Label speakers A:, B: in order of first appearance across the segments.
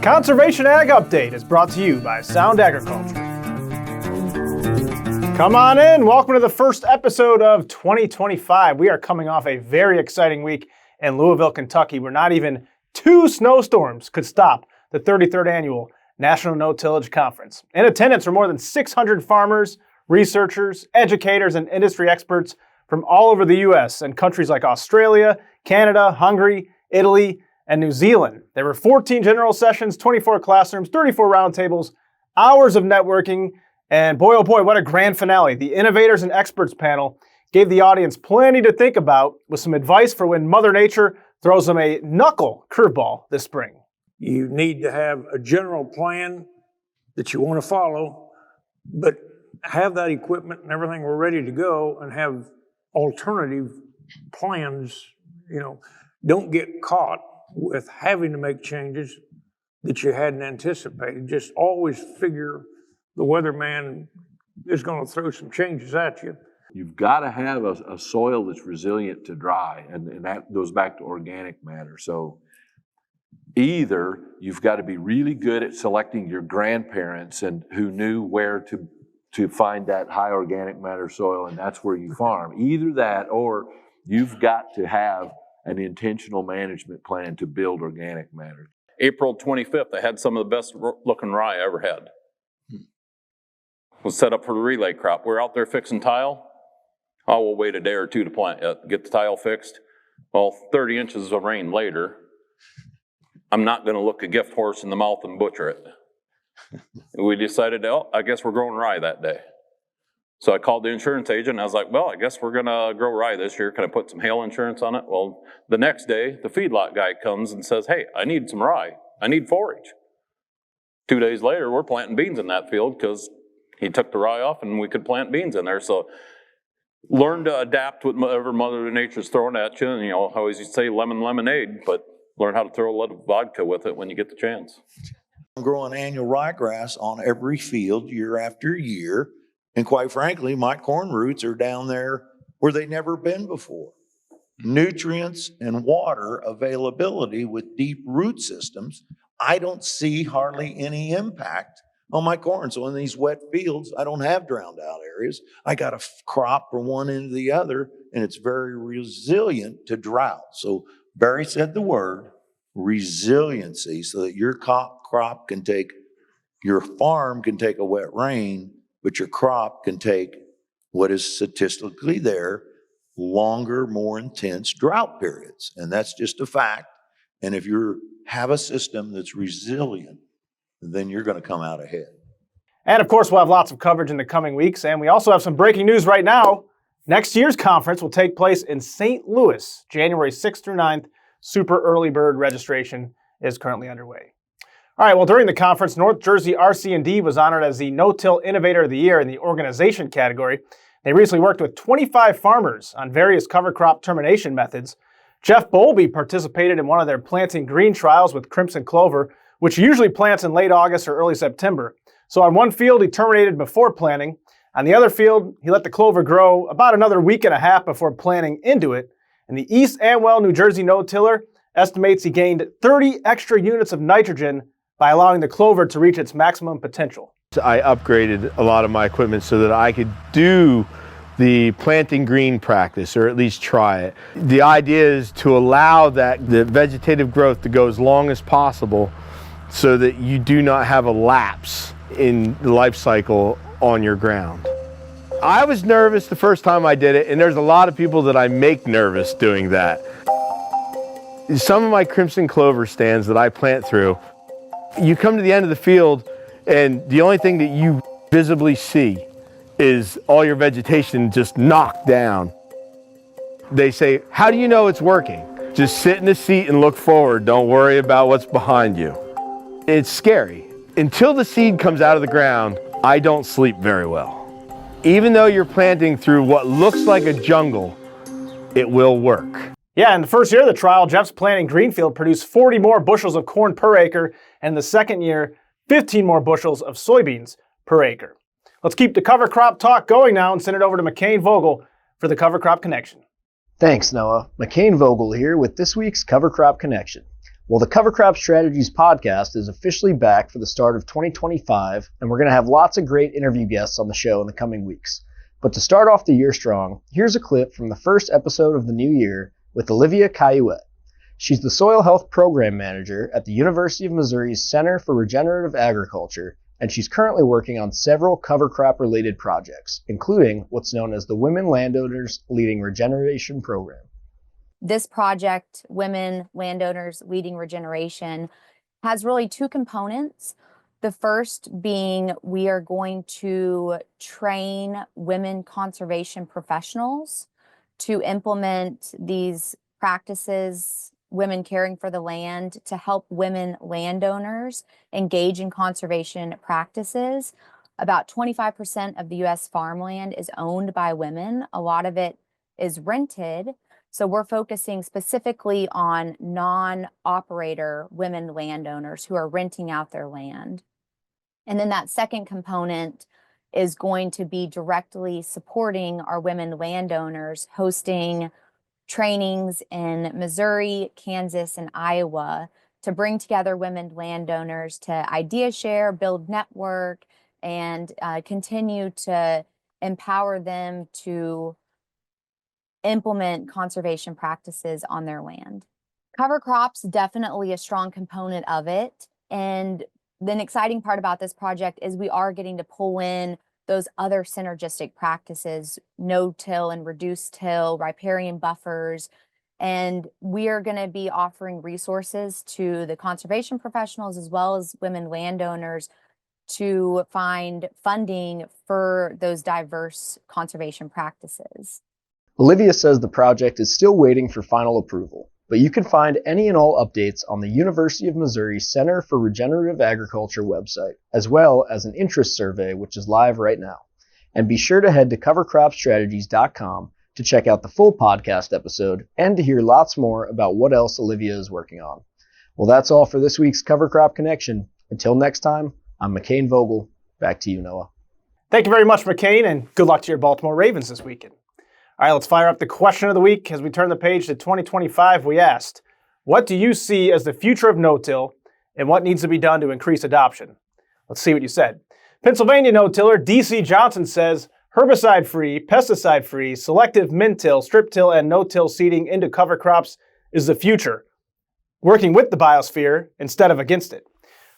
A: Conservation Ag Update is brought to you by Sound Agriculture. Come on in. Welcome to the first episode of 2025. We are coming off a very exciting week in Louisville, Kentucky, where not even 2 snowstorms could stop the 33rd annual National No-Tillage Conference. In attendance were more than 600 farmers, researchers, educators, and industry experts from all over the U.S. and countries like Australia, Canada, Hungary, Italy, and New Zealand. There were 14 general sessions, 24 classrooms, 34 roundtables, hours of networking, and boy, oh boy, what a grand finale. The Innovators and Experts panel gave the audience plenty to think about with some advice for when Mother Nature throws them a knuckle curveball this spring.
B: You need to have a general plan that you want to follow, but have that equipment and everything we're ready to go and have alternative plans. Don't get caught with having to make changes that you hadn't anticipated. Just always figure the weatherman is going to throw some changes at you.
C: You've got to have a soil that's resilient to dry, and that goes back to organic matter. So either you've got to be really good at selecting your grandparents and who knew where to find that high organic matter soil, and that's where you farm. Either that, or you've got to have an intentional management plan to build organic matter.
D: April 25th, I had some of the best looking rye I ever had. Was set up for the relay crop. We're out there fixing tile. We'll wait a day or two to plant, get the tile fixed. Well, 30 inches of rain later, I'm not going to look a gift horse in the mouth and butcher it. We decided, I guess we're growing rye that day. So I called the insurance agent and I was like, well, I guess we're going to grow rye this year. Can I put some hail insurance on it? Well, the next day, the feedlot guy comes and says, hey, I need some rye. I need forage. 2 days later, we're planting beans in that field because he took the rye off and we could plant beans in there. So learn to adapt with whatever Mother Nature's throwing at you. And, I always used to say lemon lemonade, but learn how to throw a little vodka with it when you get the chance.
E: I'm growing annual ryegrass on every field year after year. And quite frankly, my corn roots are down there where they've never been before. Nutrients and water availability with deep root systems, I don't see hardly any impact on my corn. So in these wet fields, I don't have drowned out areas. I got a crop from one end to the other, and it's very resilient to drought. So Barry said the word resiliency, so that your crop can take, your farm can take a wet rain, but your crop can take what is statistically there, longer, more intense drought periods. And that's just a fact. And if you have a system that's resilient, then you're going to come out ahead.
A: And of course, we'll have lots of coverage in the coming weeks. And we also have some breaking news right now. Next year's conference will take place in St. Louis, January 6th through 9th. Super early bird registration is currently underway. All right, well, during the conference, North Jersey RC&D was honored as the No-Till Innovator of the Year in the organization category. They recently worked with 25 farmers on various cover crop termination methods. Jeff Bowlby participated in one of their planting green trials with crimson clover, which usually plants in late August or early September. So on one field, he terminated before planting. On the other field, he let the clover grow about another week and a half before planting into it. And the East Amwell, New Jersey no-tiller estimates he gained 30 extra units of nitrogen by allowing the clover to reach its maximum potential.
F: I upgraded a lot of my equipment so that I could do the planting green practice, or at least try it. The idea is to allow the vegetative growth to go as long as possible so that you do not have a lapse in the life cycle on your ground. I was nervous the first time I did it, and there's a lot of people that I make nervous doing that. Some of my crimson clover stands that I plant through, you come to the end of the field and the only thing that you visibly see is all your vegetation just knocked down. They say, how do you know it's working? Just sit in the seat and look forward. Don't worry about what's behind you. It's scary. Until the seed comes out of the ground, I don't sleep very well. Even though you're planting through what looks like a jungle, it will work.
A: Yeah, in the first year of the trial, Jeff's planting greenfield produced 40 more bushels of corn per acre, and in the second year, 15 more bushels of soybeans per acre. Let's keep the cover crop talk going now and send it over to Mackane Vogel for the Cover Crop Connection.
G: Thanks, Noah. Mackane Vogel here with this week's Cover Crop Connection. Well, the Cover Crop Strategies podcast is officially back for the start of 2025, and we're going to have lots of great interview guests on the show in the coming weeks. But to start off the year strong, here's a clip from the first episode of the new year with Olivia Caillouet. She's the Soil Health Program Manager at the University of Missouri's Center for Regenerative Agriculture, and she's currently working on several cover crop-related projects, including what's known as the Women Landowners Leading Regeneration program.
H: This project, Women Landowners Leading Regeneration, has really two components. The first being we are going to train women conservation professionals to implement these practices, women caring for the land, to help women landowners engage in conservation practices. About 25% of the U.S. farmland is owned by women. A lot of it is rented. So we're focusing specifically on non-operator women landowners who are renting out their land. And then that second component is going to be directly supporting our women landowners, hosting trainings in Missouri, Kansas, and Iowa to bring together women landowners to idea share, build network, and continue to empower them to implement conservation practices on their land. Cover crops, definitely a strong component of it. And the exciting part about this project is we are getting to pull in those other synergistic practices, no-till and reduced till, riparian buffers, and we are going to be offering resources to the conservation professionals as well as women landowners to find funding for those diverse conservation practices.
G: Olivia says the project is still waiting for final approval, but you can find any and all updates on the University of Missouri Center for Regenerative Agriculture website, as well as an interest survey which is live right now. And be sure to head to covercropstrategies.com to check out the full podcast episode and to hear lots more about what else Olivia is working on. Well, that's all for this week's Cover Crop Connection. Until next time, I'm Mackane Vogel. Back to you, Noah.
A: Thank you very much, Mackane, and good luck to your Baltimore Ravens this weekend. All right, let's fire up the question of the week. As we turn the page to 2025, we asked, what do you see as the future of no-till, and what needs to be done to increase adoption? Let's see what you said. Pennsylvania no-tiller DC Johnson says, herbicide-free, pesticide-free, selective min-till, strip-till, and no-till seeding into cover crops is the future, working with the biosphere instead of against it.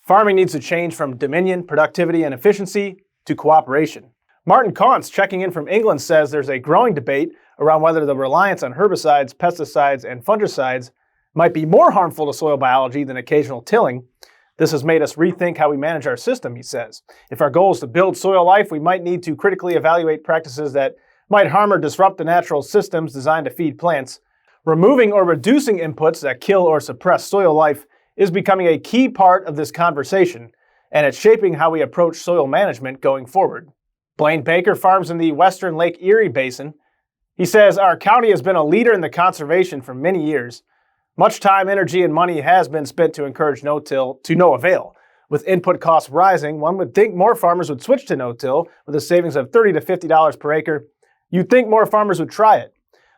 A: Farming needs to change from dominion, productivity, and efficiency to cooperation. Martin Kantz, checking in from England, says there's a growing debate around whether the reliance on herbicides, pesticides, and fungicides might be more harmful to soil biology than occasional tilling. This has made us rethink how we manage our system, he says. If our goal is to build soil life, we might need to critically evaluate practices that might harm or disrupt the natural systems designed to feed plants. Removing or reducing inputs that kill or suppress soil life is becoming a key part of this conversation, and it's shaping how we approach soil management going forward. Blaine Baker farms in the western Lake Erie Basin. He says, our county has been a leader in the conservation for many years. Much time, energy, and money has been spent to encourage no-till to no avail. With input costs rising, one would think more farmers would switch to no-till with a savings of $30 to $50 per acre. You'd think more farmers would try it.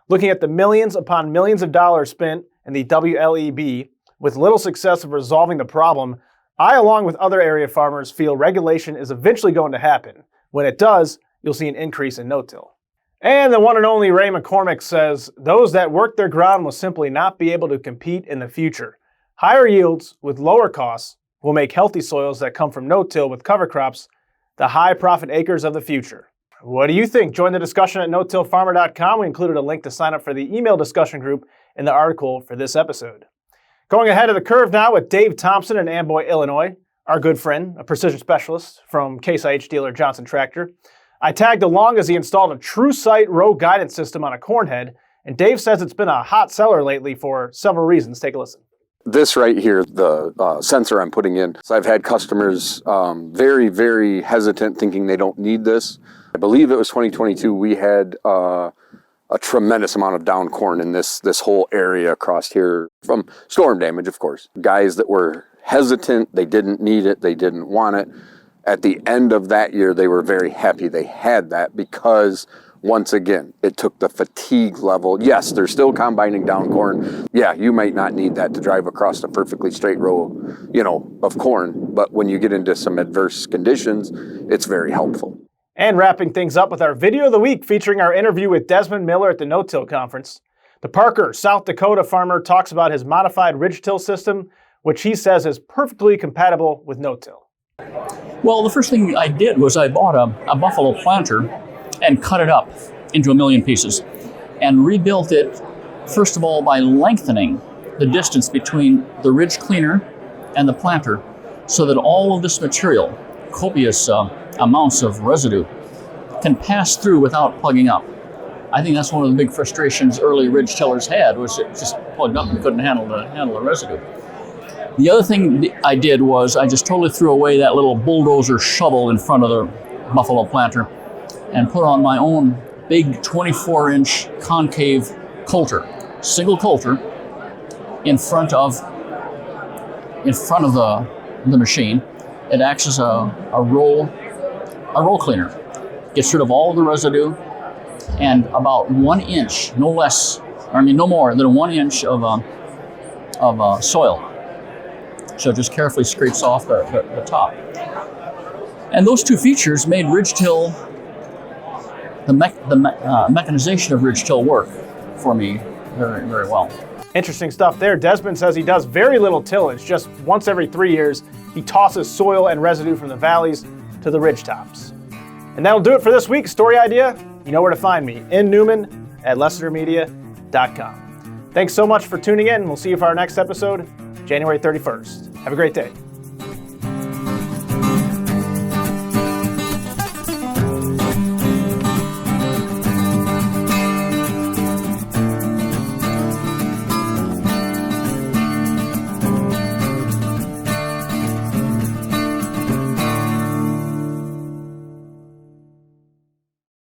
A: Looking at the millions upon millions of dollars spent in the WLEB with little success of resolving the problem, I, along with other area farmers, feel regulation is eventually going to happen. When it does, you'll see an increase in no-till. And the one and only Ray McCormick says, those that work their ground will simply not be able to compete in the future. Higher yields with lower costs will make healthy soils that come from no-till with cover crops the high profit acres of the future. What do you think? Join the discussion at no-tillfarmer.com. We included a link to sign up for the email discussion group in the article for this episode. Going ahead of the curve now with Dave Thompson in Amboy, Illinois. Our good friend, a precision specialist from Case IH dealer Johnson Tractor. I tagged along as he installed a TrueSight row guidance system on a corn head, and Dave says it's been a hot seller lately for several reasons. Take a listen.
I: This right here, the sensor I'm putting in, so I've had customers very, very hesitant thinking they don't need this. I believe it was 2022, we had a tremendous amount of down corn in this whole area across here from storm damage, of course. Guys that were hesitant, they didn't need it, they didn't want it. At the end of that year, they were very happy they had that because once again, it took the fatigue level. Yes, they're still combining down corn. Yeah, you might not need that to drive across a perfectly straight row, of corn. But when you get into some adverse conditions, it's very helpful.
A: And wrapping things up with our video of the week featuring our interview with Desmond Miller at the No-Till Conference. The Parker, South Dakota farmer talks about his modified ridge-till system, which he says is perfectly compatible with no-till.
J: Well, the first thing I did was I bought a buffalo planter and cut it up into 1 million pieces and rebuilt it, first of all, by lengthening the distance between the ridge cleaner and the planter so that all of this material, copious amounts of residue, can pass through without plugging up. I think that's one of the big frustrations early ridge tillers had, was it just plugged up and couldn't handle the residue. The other thing I did was I just totally threw away that little bulldozer shovel in front of the buffalo planter and put on my own big 24-inch concave coulter, single coulter, in front of the machine. It acts as a roll cleaner. Gets rid of all of the residue, and about 1 inch, no more than 1 inch of soil. So it just carefully scrapes off the top. And those two features made ridge-till, the mechanization of ridge-till work for me very, very well.
A: Interesting stuff there. Desmond says he does very little tillage. Just once every 3 years, he tosses soil and residue from the valleys to the ridge tops. And that'll do it for this week's Story Idea. You know where to find me, in Newman at LessiterMedia.com. Thanks so much for tuning in. We'll see you for our next episode, January 31st. Have a great day.